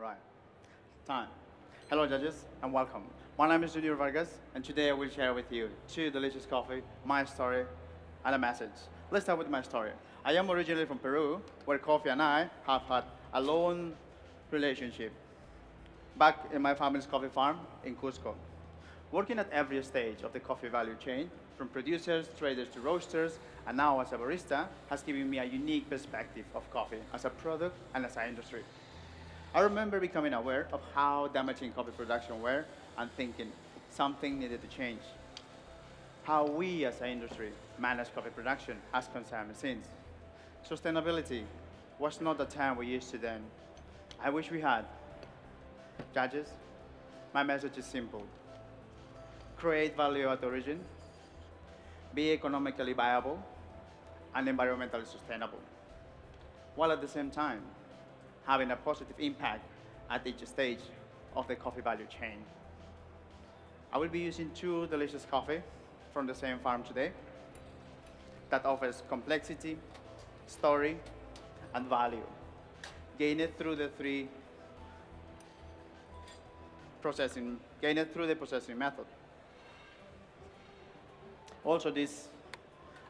Right. Time. Hello, judges, and welcome. My name is Julius Vargas, and today I will share with you two delicious coffee, my story, and a message. Let's start with my story. I am originally from Peru, where coffee and I have had a long relationship. Back in my family's coffee farm in Cusco, working at every stage of the coffee value chain, from producers, traders to roasters, and now as a barista, has given me a unique perspective of coffee as a product and as an industry. I remember becoming aware of how damaging coffee production were and thinking something needed to change. How we as an industry manage coffee production has concerned me since. Sustainability was not the term we used to then. I wish we had. Judges, my message is simple. Create value at origin, be economically viable, and environmentally sustainable, while at the same time having a positive impact at each stage of the coffee value chain. I will be using two delicious coffee from the same farm today that offers complexity, story, and value, gained through the processing method. Also, this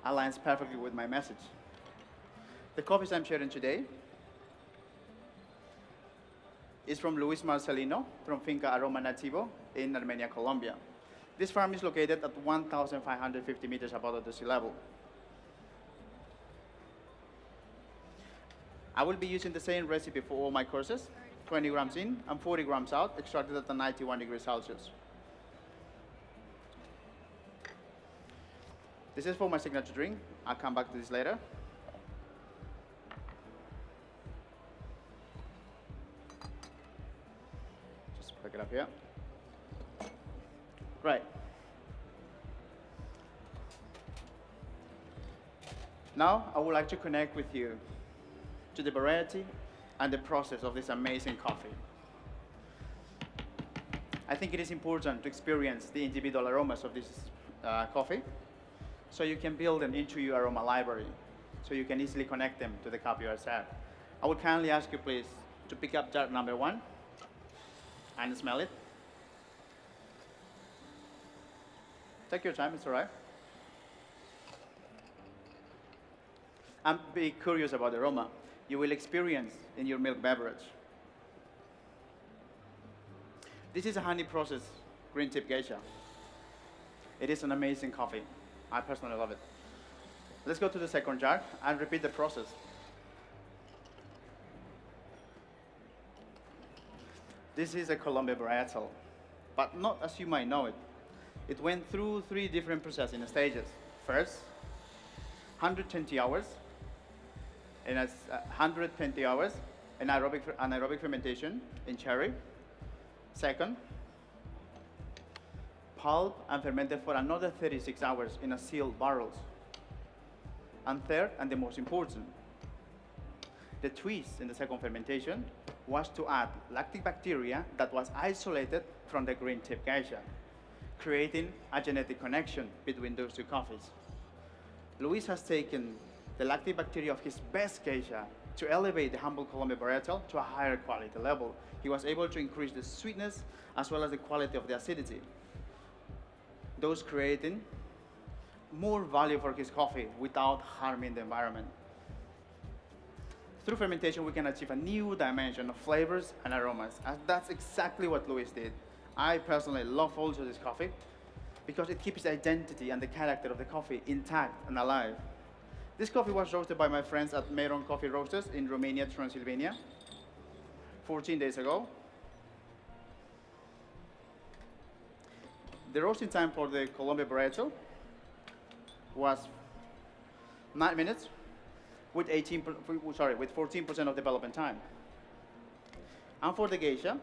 aligns perfectly with my message. The coffees I'm sharing today is from Luis Marcelino from Finca Aroma Nativo in Armenia, Colombia. This farm is located at 1,550 meters above the sea level. I will be using the same recipe for all my courses, 20 grams in and 40 grams out, extracted at 91 degrees Celsius. This is for my signature drink. I'll come back to this later. Just pick it up here. Right. Now, I would like to connect with you to the variety and the process of this amazing coffee. I think it is important to experience the individual aromas of this coffee so you can build them into your aroma library, so you can easily connect them to the cup you are served. I would kindly ask you, please, to pick up jar number 1 and smell it. Take your time, it's all right. And be curious about the aroma you will experience in your milk beverage. This is a honey processed green tip geisha. It is an amazing coffee. I personally love it. Let's go to the second jar and repeat the process. This is a Colombia varietal, but not as you might know it. It went through 3 different processing stages. First, 120 hours, and it's 120 hours anaerobic fermentation in cherry. Second, pulp and fermented for another 36 hours in a sealed barrels. And third, and the most important, the twist in the second fermentation was to add lactic bacteria that was isolated from the green tip geisha, creating a genetic connection between those 2 coffees. Luis has taken the lactic bacteria of his best geisha to elevate the humble Colombia varietal to a higher quality level. He was able to increase the sweetness as well as the quality of the acidity, those creating more value for his coffee without harming the environment. Through fermentation, we can achieve a new dimension of flavors and aromas, and that's exactly what Luis did. I personally love also this coffee because it keeps the identity and the character of the coffee intact and alive. This coffee was roasted by my friends at Meinl Coffee Roasters in Romania, Transylvania, 14 days ago. The roasting time for the Colombia varietal was 9 minutes with 14% of development time. And for the geisha,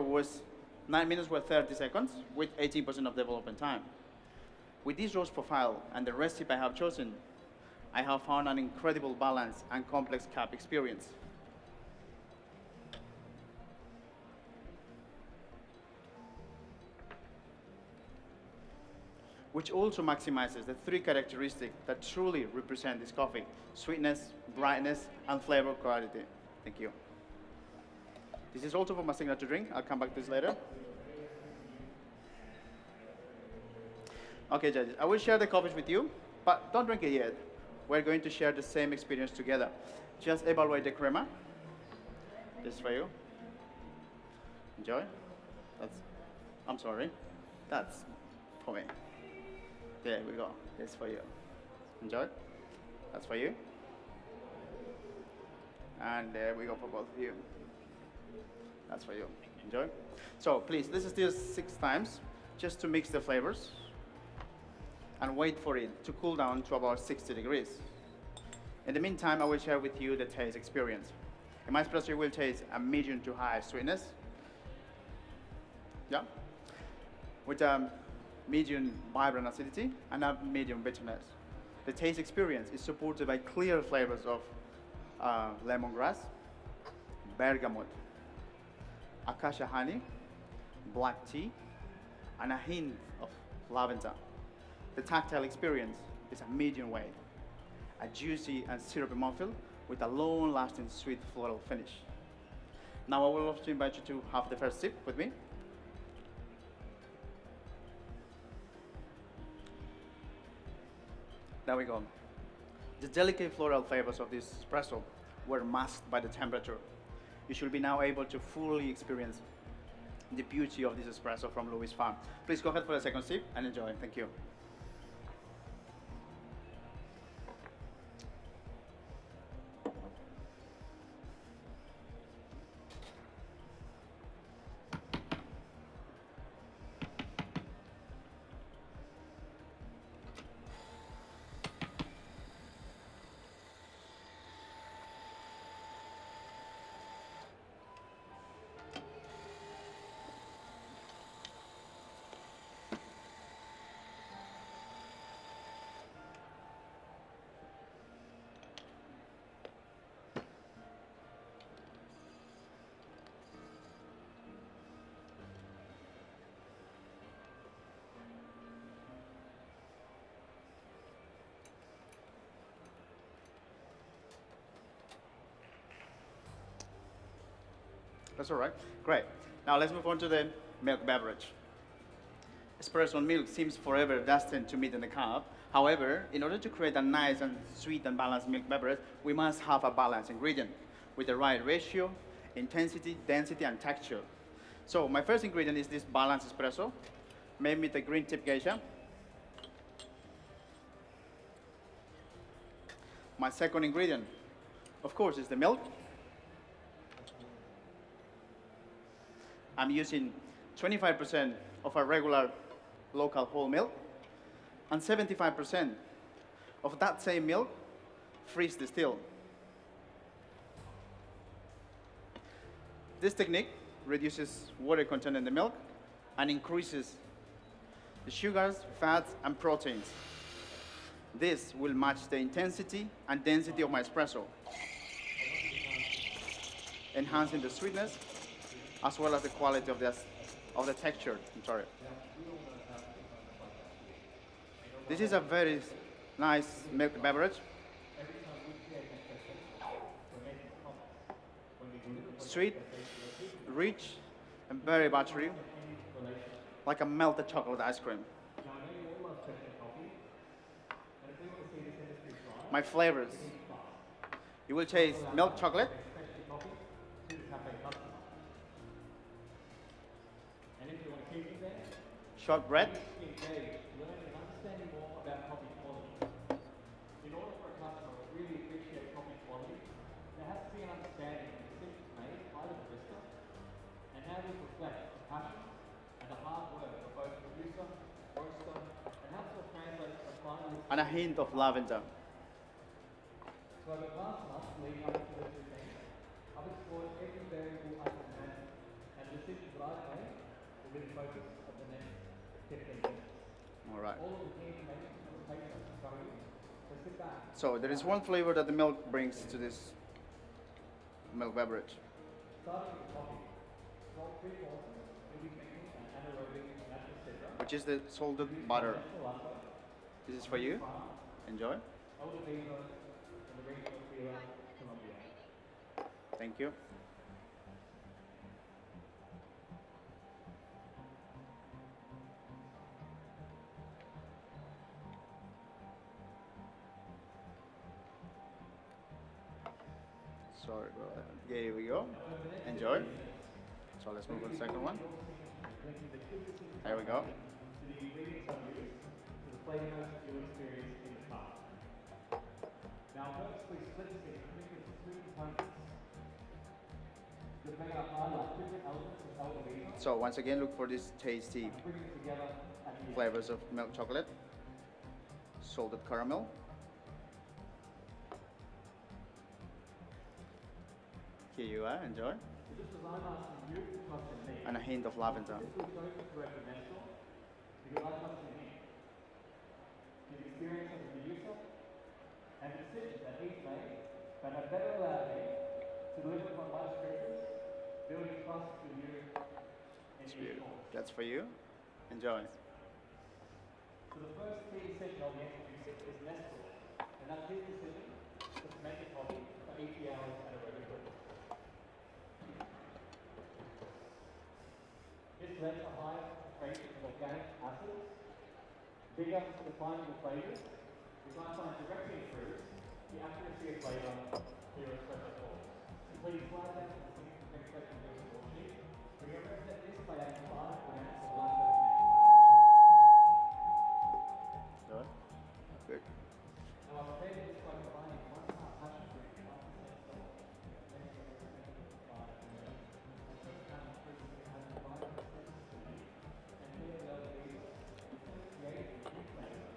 was 9 minutes with 30 seconds with 18% of development time. With this roast profile and the recipe I have chosen, I have found an incredible balance and complex cup experience. which also maximizes the three characteristics that truly represent this coffee: sweetness, brightness, and flavor quality. Thank you. This is also for my signature drink. I'll come back to this later. Okay, judges, I will share the coffees with you, but don't drink it yet. We're going to share the same experience together. Just evaluate the crema. This is for you. Enjoy. I'm sorry. That's for me. There we go. This is for you. Enjoy. That's for you. And there we go for both of you. That's for you. Enjoy. So please, this is just 6 times, just to mix the flavors. And wait for it to cool down to about 60 degrees. In the meantime, I will share with you the taste experience. In my espresso, you will taste a medium to high sweetness. Yeah? With a medium vibrant acidity and a medium bitterness. The taste experience is supported by clear flavors of lemongrass, bergamot, acacia honey, black tea, and a hint of lavender. The tactile experience is a medium weight, a juicy and syrupy mouthfeel with a long-lasting sweet floral finish. Now I would love to invite you to have the first sip with me. There we go. The delicate floral flavors of this espresso were masked by the temperature. You should be now able to fully experience the beauty of this espresso from Louis Farm. Please go ahead for a second sip and enjoy. Thank you. That's all right. Great. Now let's move on to the milk beverage. Espresso milk seems forever destined to meet in the cup. However, in order to create a nice and sweet and balanced milk beverage, we must have a balanced ingredient with the right ratio, intensity, density, and texture. So my first ingredient is this balanced espresso, made with a green tip geisha. My second ingredient, of course, is the milk. I'm using 25% of a regular local whole milk and 75% of that same milk freeze distilled. This technique reduces water content in the milk and increases the sugars, fats, and proteins. This will match the intensity and density of my espresso, enhancing the sweetness as well as the quality of the texture. I'm sorry. This is a very nice milk beverage. Sweet, rich, and very buttery, like a melted chocolate ice cream. My flavors. You will taste milk chocolate, shortbread, in order for a customer to really appreciate coffee quality, there has to be an understanding of the decisions made by the barista and how these reflect the passion and the hard work of both producer, roaster, and how this will translate to the final. and a hint of lavender. So over the past month leading up to this event, I've explored every variable I can imagine, and the decisions that I've made will be the focus of the next 15 minutes. All right. All of the key information on the paper in front of you, so sit back. So there is one flavor that the milk brings to this milk beverage. Starting with coffee, salt 3 ounces, will be making an anaerobic natural cedra, which is the salted butter. This is for you. Enjoy. Thank you. Sorry about that. Here we go. Enjoy. So let's move on to the second one. There we go. Now, purposely split this into two components. You're bringing up highlight different elements of alcohol. So once again, look for these tasty Bring it together at the end. flavors of milk chocolate, salted caramel, here you are, enjoy, This design lasts from you to custom made. and a hint of lavender. This was chosen to recommend because I custom made. The experience of the user and decisions that he's made that have better allowed me to deliver upon my scriptures, building trust with you in It's each beautiful. course. That's for you, enjoy. So the first key decision I'll be introducing is Nestle, and that's his decision to ferment the coffee for 80 hours at a regular rate. This led to high concentration of organic acids, bigger definable flavors, which I find directly improves the accuracy of flavor for your espresso calls. So please slide down to the 60% section of your score sheet. Remember that this by adding 5 grams of lactose milk. Enjoy. Good. Now I've prepared this by combining 1 cup passion fruit, 1% salt, then 5 milk, and first time increasing it has 5% acidity, and here the other is create a new flavor.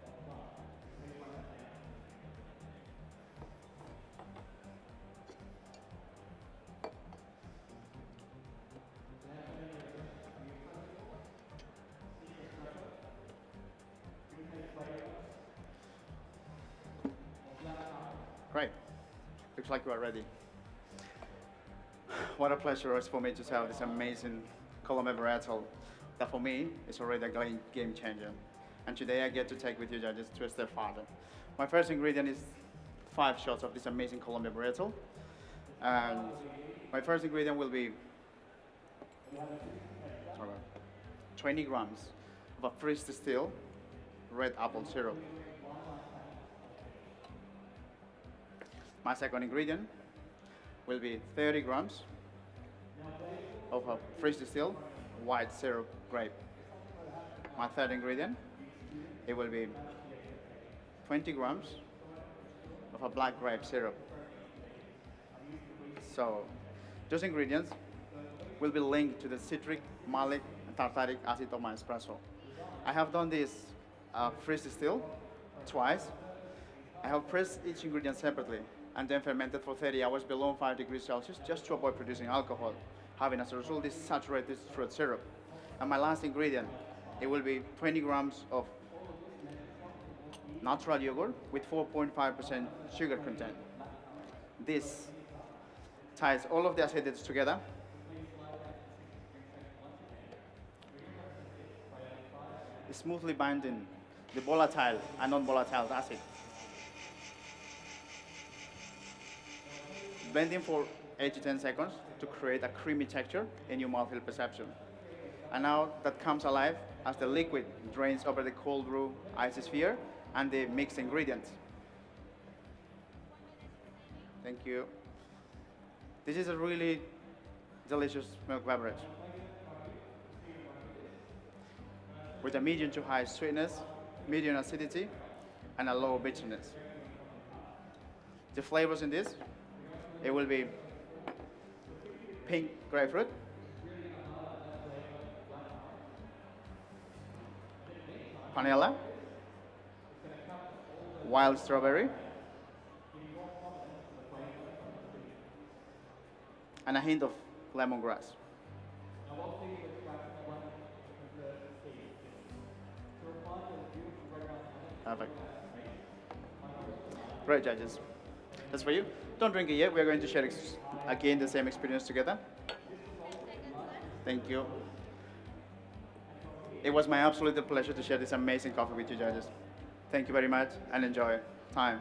That's fine. Please write that down. Great. Looks like you are ready. What a pleasure it's for me to serve this amazing Colombian varietal that for me is already a game changer. And today I get to take with you judges to a step farther. My first ingredient is 5 shots of this amazing Colombian varietal. And my first ingredient will be 20 grams of a freeze distilled red apple syrup. My second ingredient will be 30 grams of a freeze distilled white syrup grape. My third ingredient, it will be 20 grams of a black grape syrup. So those ingredients will be linked to the citric, malic, and tartaric acid of my espresso. I have done this freeze distilled twice. I have pressed each ingredient separately and then fermented for 30 hours below 5 degrees Celsius just to avoid producing alcohol, having as a result this saturated fruit syrup. And my last ingredient, it will be 20 grams of natural yogurt with 4.5% sugar content. This ties all of the acids together smoothly binding the volatile and non-volatile acid. Blending for 8 to 10 seconds to create a creamy texture in your mouthfeel perception. And now that comes alive as the liquid drains over the cold brew ice sphere and the mixed ingredients. Thank you. This is a really delicious milk beverage with a medium to high sweetness, medium acidity, and a low bitterness. The flavors in this, it will be pink grapefruit, vanilla, wild strawberry, and a hint of lemongrass. Perfect. Great, judges. That's for you. Don't drink it yet. We're going to share again the same experience together. Thank you. It was my absolute pleasure to share this amazing coffee with you, judges. Thank you very much and enjoy. Time.